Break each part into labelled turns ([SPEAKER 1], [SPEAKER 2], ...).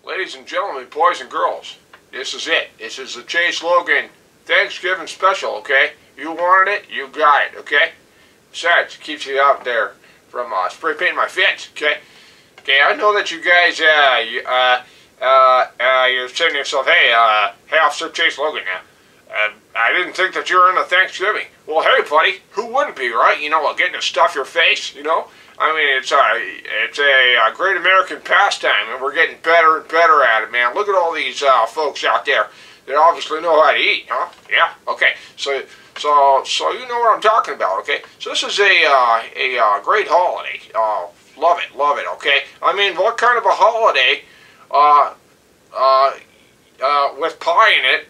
[SPEAKER 1] Ladies and gentlemen, boys and girls, this is it. This is the Chase Logan Thanksgiving special, okay? You wanted it, you got it, okay? Besides, it keeps you out there from spray painting my fence, okay? Okay, I know that you guys, you're saying to yourself, hey, Officer Chase Logan now. I didn't think that you were into Thanksgiving. Well, hey, buddy, who wouldn't be, right? You know, getting to stuff your face, you know? I mean, it's a great American pastime, and we're getting better and better at it, man. Look at all these folks out there that obviously know how to eat, huh? Yeah, okay. So you know what I'm talking about, okay? So this is a great holiday. Love it, okay? I mean, what kind of a holiday with pie in it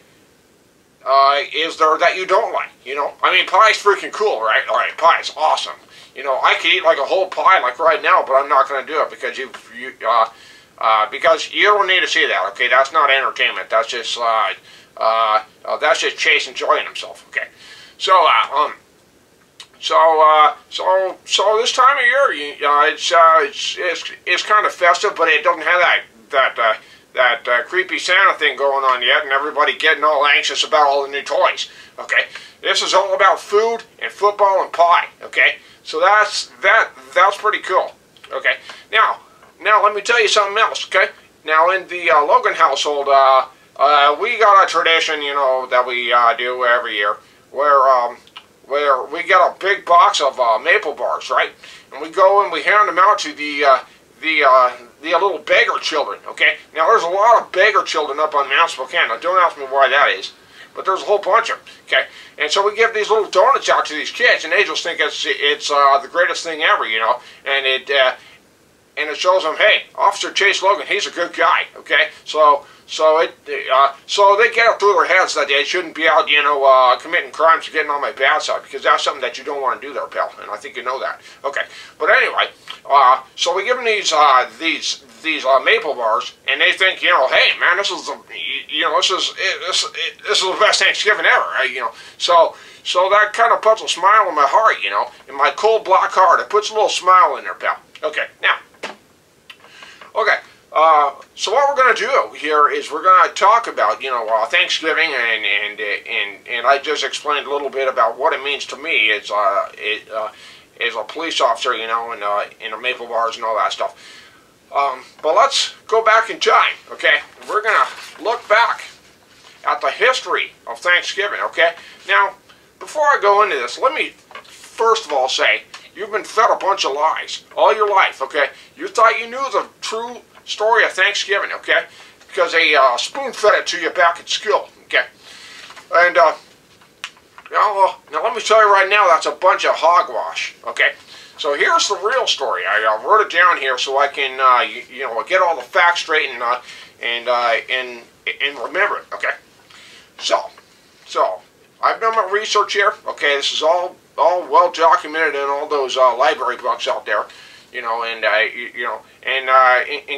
[SPEAKER 1] is there that you don't like, you know? I mean, pie's freaking cool, right? All right, pie's awesome. You know, I could eat like a whole pie like right now, but I'm not going to do it because because you don't need to see that, okay? That's not entertainment. That's just Chase enjoying himself, okay? So this time of year, it's kind of festive, but it doesn't have that creepy Santa thing going on yet, and everybody getting all anxious about all the new toys, okay? This is all about food and football and pie, okay? So that's pretty cool, okay? Now let me tell you something else, okay? Now in the Logan household, we got a tradition, you know, that we do every year, where we get a big box of maple bars, right? And we go and we hand them out to the little beggar children, okay? Now there's a lot of beggar children up on Mount Spokane. Now don't ask me why that is, but there's a whole bunch of them, okay? And so we give these little donuts out to these kids, and they just think it's the greatest thing ever, you know? And it shows them, hey, Officer Chase Logan, he's a good guy, okay? So they get it through their heads that they shouldn't be out, you know, committing crimes or getting on my bad side, because that's something that you don't want to do there, pal, and I think you know that. Okay, but anyway, so we give them these maple bars, and they think, you know, hey, man, this is the best Thanksgiving ever, right? You know, so that kind of puts a smile in my heart, you know, in my cold black heart. It puts a little smile in there, pal. Okay, now, okay. So what we're going to do here is we're going to talk about, you know, Thanksgiving, and I just explained a little bit about what it means to me as a police officer, you know, and in the maple bars and all that stuff. But let's go back in time, okay? We're going to look back at the history of Thanksgiving, okay? Now, before I go into this, let me first of all say, you've been fed a bunch of lies all your life, okay? You thought you knew the true story of Thanksgiving, okay? Because they spoon-fed it to you back at school, okay? And, now let me tell you right now, that's a bunch of hogwash, okay? So here's the real story. I wrote it down here so I can, you know, get all the facts straight and remember it, okay? So I've done my research here, okay? This is all well documented in all those library books out there, you know, and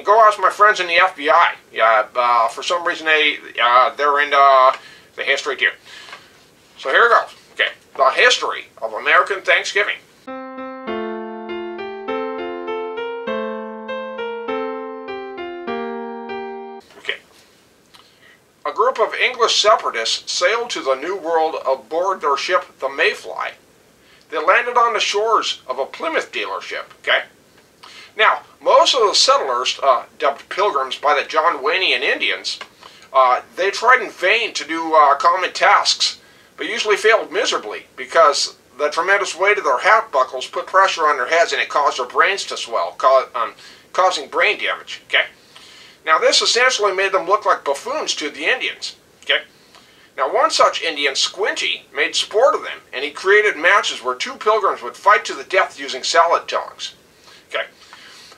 [SPEAKER 1] go ask my friends in the FBI. Yeah, for some reason they're into the history too. So here it goes. Okay, the history of American Thanksgiving. Okay, a group of English separatists sailed to the New World aboard their ship, the Mayfly. They landed on the shores of a Plymouth dealership. Okay. Now, most of the settlers, dubbed Pilgrims by the John Waynian Indians, they tried in vain to do common tasks, but usually failed miserably because the tremendous weight of their hat buckles put pressure on their heads and it caused their brains to swell, causing brain damage. Okay. Now, this essentially made them look like buffoons to the Indians. Okay. Now, one such Indian, Squinty, made sport of them, and he created matches where two pilgrims would fight to the death using salad tongs. Okay.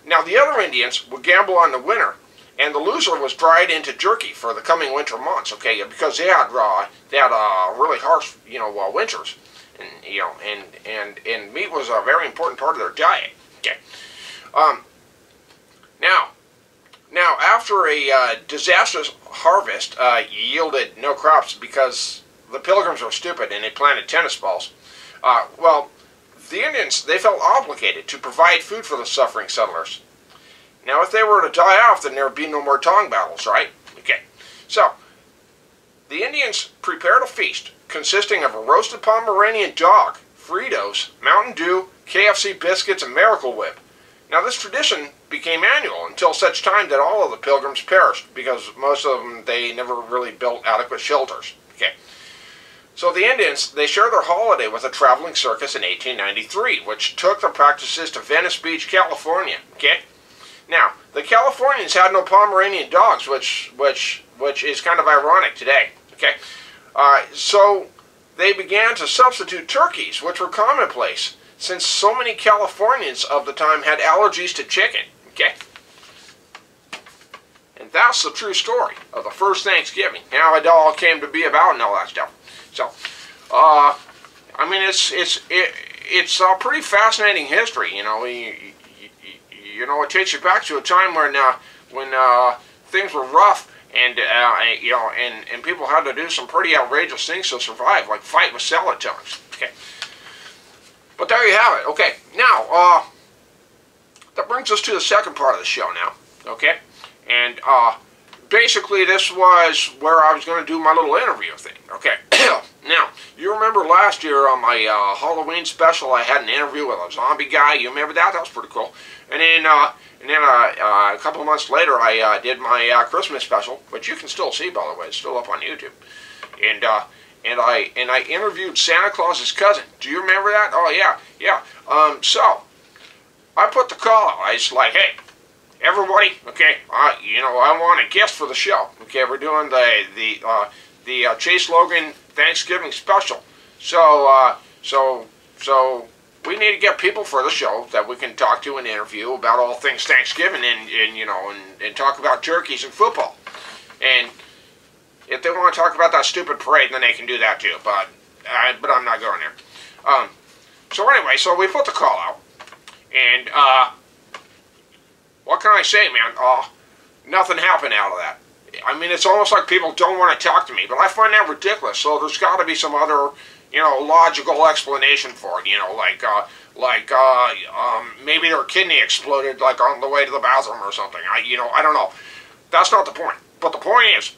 [SPEAKER 1] Now, the other Indians would gamble on the winner, and the loser was dried into jerky for the coming winter months, okay, because they had really harsh, you know, winters, and, you know, and meat was a very important part of their diet, okay. Now, after a disastrous harvest yielded no crops because the Pilgrims were stupid and they planted tennis balls, well, the Indians, they felt obligated to provide food for the suffering settlers. Now, if they were to die off, then there would be no more tongue battles, right? Okay. So, the Indians prepared a feast consisting of a roasted Pomeranian dog, Fritos, Mountain Dew, KFC biscuits, and Miracle Whip. Now, this tradition became annual until such time that all of the pilgrims perished, because most of them, they never really built adequate shelters. Okay. So the Indians, they shared their holiday with a traveling circus in 1893, which took the practices to Venice Beach, California. Okay. Now, the Californians had no Pomeranian dogs, which is kind of ironic today. Okay. So they began to substitute turkeys, which were commonplace, since so many Californians of the time had allergies to chicken. Okay. And that's the true story of the first Thanksgiving, how it all came to be about and all that stuff. So, I mean, it's a pretty fascinating history. You know, you know, it takes you back to a time when things were rough, and you know, and people had to do some pretty outrageous things to survive, like fight with salad tongues. Okay, but there you have it. Okay, now that brings us to the second part of the show now. Okay, and basically this was where I was going to do my little interview thing. Okay, now you remember last year on my Halloween special, I had an interview with a zombie guy. You remember that? That was pretty cool. And then a couple of months later, I did my Christmas special, which you can still see, by the way. It's still up on YouTube. And I interviewed Santa Claus's cousin. Do you remember that? Oh yeah. So I put the call out. I was like, hey, everybody, okay, you know, I want a guest for the show. Okay, we're doing the Chase Logan Thanksgiving special. So we need to get people for the show that we can talk to and interview about all things Thanksgiving, and you know, and talk about turkeys and football. And if they want to talk about that stupid parade, then they can do that too. But I'm not going there. So anyway, so we put the call out, and what can I say, man? Nothing happened out of that. I mean, it's almost like people don't want to talk to me, but I find that ridiculous. So there's got to be some other, you know, logical explanation for it. You know, maybe their kidney exploded, like on the way to the bathroom or something. I don't know. That's not the point. But the point is,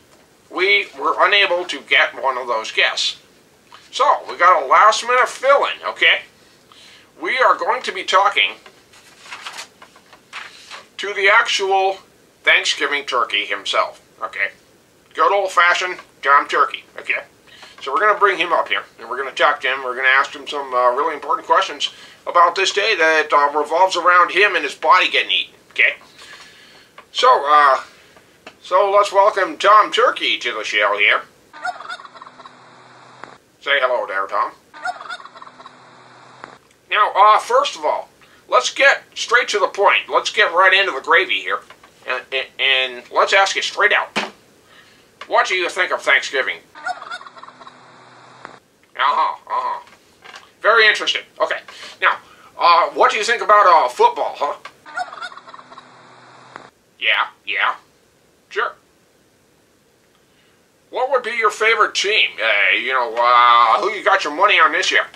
[SPEAKER 1] we were unable to get one of those guests. So we got a last-minute fill-in. Okay, we are going to be talking to the actual Thanksgiving turkey himself. Okay, good old-fashioned Tom Turkey. Okay, so we're going to bring him up here, and we're going to talk to him. We're going to ask him some really important questions about this day that revolves around him and his body getting eaten. Okay, so let's welcome Tom Turkey to the show here. Say hello there, Tom. Now, first of all, let's get straight to the point. Let's get right into the gravy here. And let's ask you straight out. What do you think of Thanksgiving? Very interesting. Okay. Now, what do you think about football, huh? Yeah. Sure. What would be your favorite team? You know, who you got your money on this year?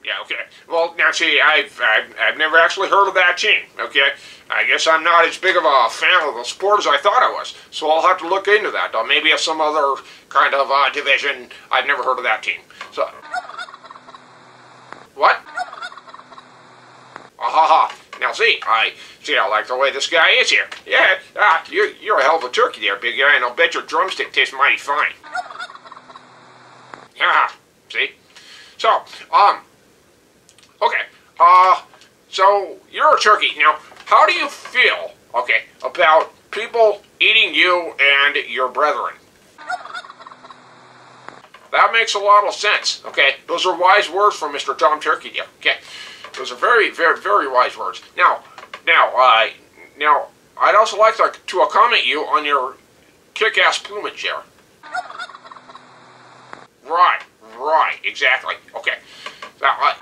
[SPEAKER 1] Yeah, okay. Well, now see, I've never actually heard of that team, okay? I guess I'm not as big of a fan of the sport as I thought I was, so I'll have to look into that. Maybe of some other kind of division. I've never heard of that team. So, what? Now see, I like the way this guy is here. Yeah, you're a hell of a turkey there, big guy, and I'll bet your drumstick tastes mighty fine. See? So, okay, so you're a turkey. Now, how do you feel, okay, about people eating you and your brethren? That makes a lot of sense, okay? Those are wise words from Mr. Tom Turkey there, okay? Those are very, very, very wise words. Now, I'd also like to comment you on your kick-ass plumage there. Right, exactly. Okay. Now,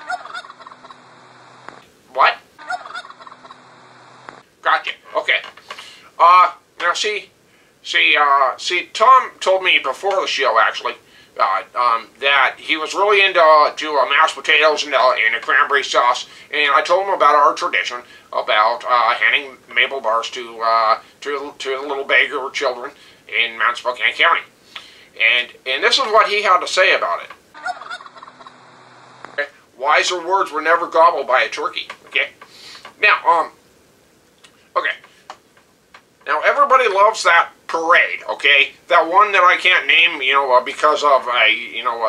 [SPEAKER 1] what? Gotcha. Okay. Now see, Tom told me before the show, actually, that he was really into mashed potatoes and a cranberry sauce, and I told him about our tradition about handing maple bars to the little beggar children in Mount Spokane County, and this is what he had to say about it. Okay? Wiser words were never gobbled by a turkey. Okay, now okay. Now everybody loves that parade, okay? That one that I can't name, because of,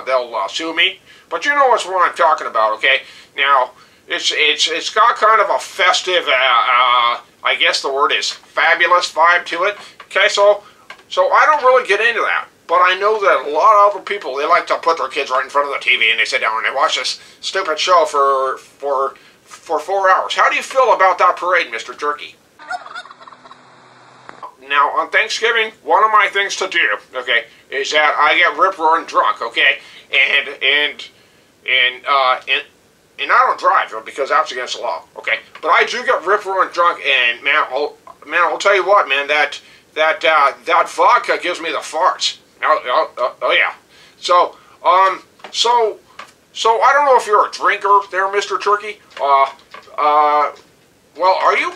[SPEAKER 1] they'll sue me. But you know what I'm talking about, okay? Now, it's got kind of a festive, I guess the word is fabulous vibe to it. Okay, so I don't really get into that. But I know that a lot of other people, they like to put their kids right in front of the TV and they sit down and they watch this stupid show for 4 hours. How do you feel about that parade, Mr. Turkey? Now, on Thanksgiving, one of my things to do, okay, is that I get rip-roaring drunk, okay, and I don't drive because that's against the law, okay, but I do get rip-roaring drunk, and man, I'll tell you what, man, that vodka gives me the farts. Oh yeah. So I don't know if you're a drinker there, Mr. Turkey. Well, are you?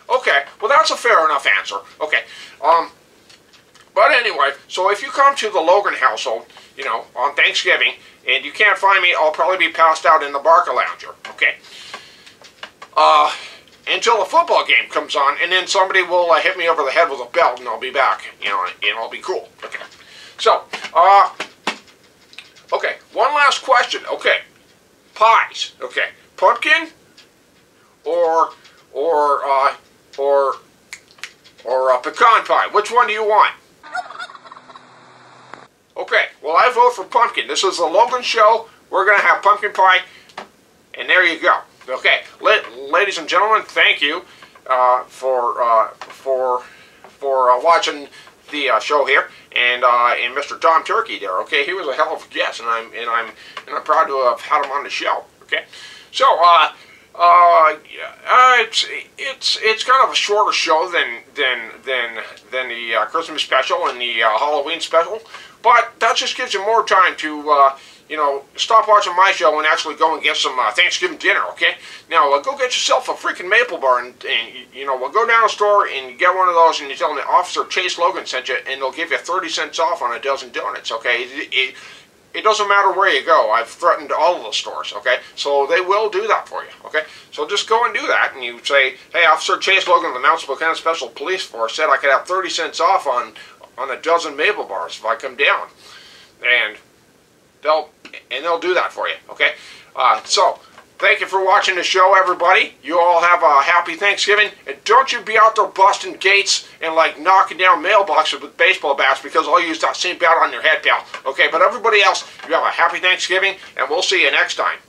[SPEAKER 1] Okay. Well, that's a fair enough answer. Okay. But anyway, so if you come to the Logan household, on Thanksgiving, and you can't find me, I'll probably be passed out in the Barca Lounger. Okay. Until the football game comes on, and then somebody will hit me over the head with a belt, and I'll be back, and I'll be cool. Okay. So, okay, one last question. Okay, pies. Okay, pumpkin or pecan pie. Which one do you want? Okay, well, I vote for pumpkin. This is the Logan Show. We're gonna have pumpkin pie, and there you go. Okay, ladies and gentlemen, thank you for watching the show here, and Mr. Tom Turkey there. Okay, he was a hell of a guest, and I'm proud to have had him on the show. Okay, so it's kind of a shorter show than the Christmas special and the Halloween special, but that just gives you more time to stop watching my show and actually go and get some Thanksgiving dinner, okay? Now, go get yourself a freaking maple bar, and we'll go down to the store and get one of those, and you tell them Officer Chase Logan sent you, and they'll give you 30 cents off on a dozen donuts, okay? It doesn't matter where you go. I've threatened all of the stores, okay? So they will do that for you, okay? So just go and do that, and you say, hey, Officer Chase Logan of the Mount Spokane Special Police Force said I could have 30 cents off on a dozen maple bars if I come down. And they'll do that for you, okay? So, thank you for watching the show, everybody. You all have a happy Thanksgiving, and don't you be out there busting gates and knocking down mailboxes with baseball bats, because I'll use that same bat on your head, pal. Okay, but everybody else, you have a happy Thanksgiving, and we'll see you next time.